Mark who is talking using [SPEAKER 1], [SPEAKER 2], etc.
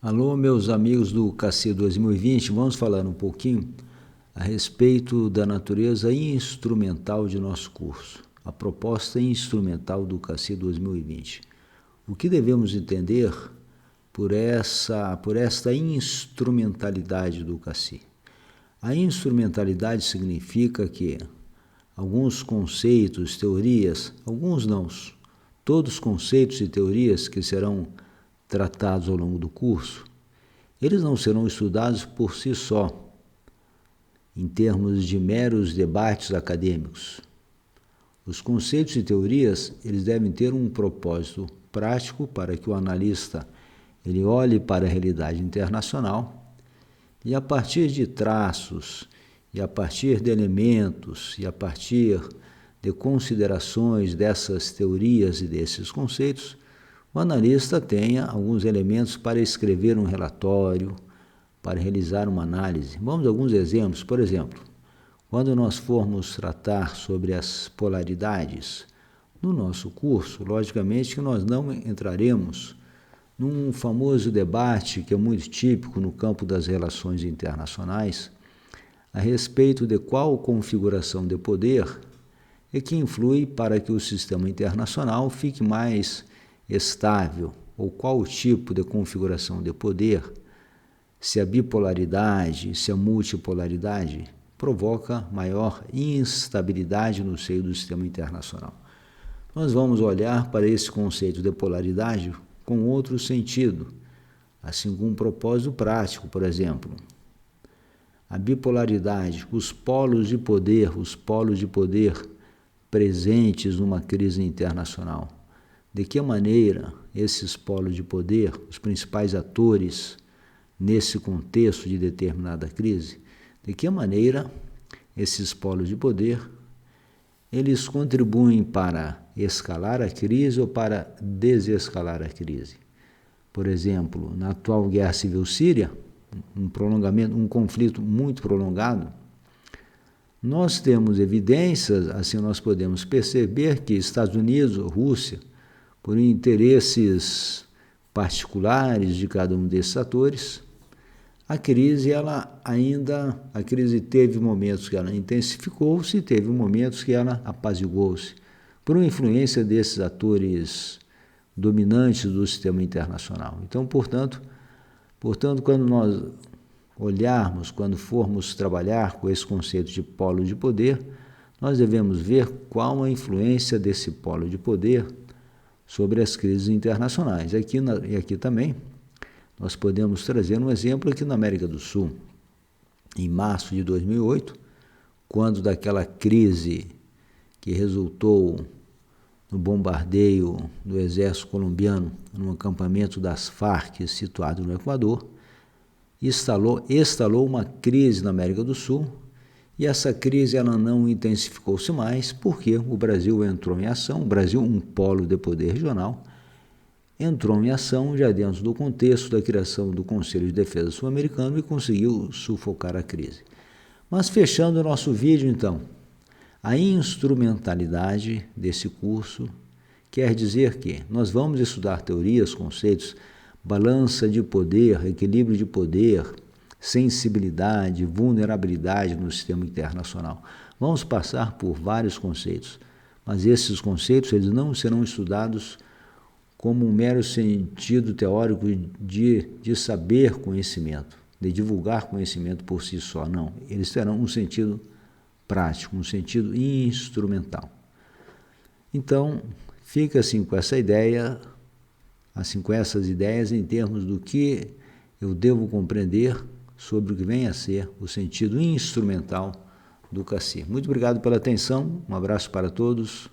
[SPEAKER 1] Alô, meus amigos do CACI 2020, vamos falar um pouquinho a respeito da natureza instrumental de nosso curso, a proposta instrumental do CACI 2020. O que devemos entender por esta instrumentalidade do CACI? A instrumentalidade significa que alguns conceitos, teorias, alguns não, todos os conceitos e teorias que serão tratados ao longo do curso, eles não serão estudados por si só, em termos de meros debates acadêmicos. Os conceitos e teorias, eles devem ter um propósito prático para que o analista ele olhe para a realidade internacional e a partir de traços, e a partir de elementos, e a partir de considerações dessas teorias e desses conceitos, o analista tenha alguns elementos para escrever um relatório, para realizar uma análise. Vamos a alguns exemplos. Por exemplo, quando nós formos tratar sobre as polaridades no nosso curso, logicamente que nós não entraremos num famoso debate que é muito típico no campo das relações internacionais, a respeito de qual configuração de poder é que influi para que o sistema internacional fique mais estável, ou qual tipo de configuração de poder, se a bipolaridade, se a multipolaridade, provoca maior instabilidade no seio do sistema internacional. Nós vamos olhar para esse conceito de polaridade com outro sentido, assim com um propósito prático, por exemplo. A bipolaridade, os polos de poder presentes numa crise internacional. De que maneira esses polos de poder, os principais atores nesse contexto de determinada crise, de que maneira esses polos de poder, eles contribuem para escalar a crise ou para desescalar a crise. Por exemplo, na atual guerra civil síria, um conflito muito prolongado, nós temos evidências, assim nós podemos perceber que Estados Unidos, Rússia, por interesses particulares de cada um desses atores, a crise teve momentos que ela intensificou-se, teve momentos que ela apaziguou-se, por uma influência desses atores dominantes do sistema internacional. Então, portanto, quando nós olharmos, quando formos trabalhar com esse conceito de polo de poder, nós devemos ver qual a influência desse polo de poder sobre as crises internacionais. E aqui também nós podemos trazer um exemplo aqui na América do Sul. Em março de 2008, quando daquela crise que resultou no bombardeio do exército colombiano num acampamento das Farc situado no Equador, instalou uma crise na América do Sul, e essa crise ela não intensificou-se mais porque o Brasil entrou em ação, o Brasil, um polo de poder regional, entrou em ação já dentro do contexto da criação do Conselho de Defesa Sul-Americano e conseguiu sufocar a crise. Mas fechando o nosso vídeo, então, a instrumentalidade desse curso quer dizer que nós vamos estudar teorias, conceitos, balança de poder, equilíbrio de poder, sensibilidade, vulnerabilidade no sistema internacional. Vamos passar por vários conceitos, mas esses conceitos eles não serão estudados como um mero sentido teórico de saber conhecimento, de divulgar conhecimento por si só, não. Eles terão um sentido prático, um sentido instrumental. Então, fica assim com essa ideia, assim com essas ideias em termos do que eu devo compreender sobre o que vem a ser o sentido instrumental do CACI. Muito obrigado pela atenção, um abraço para todos.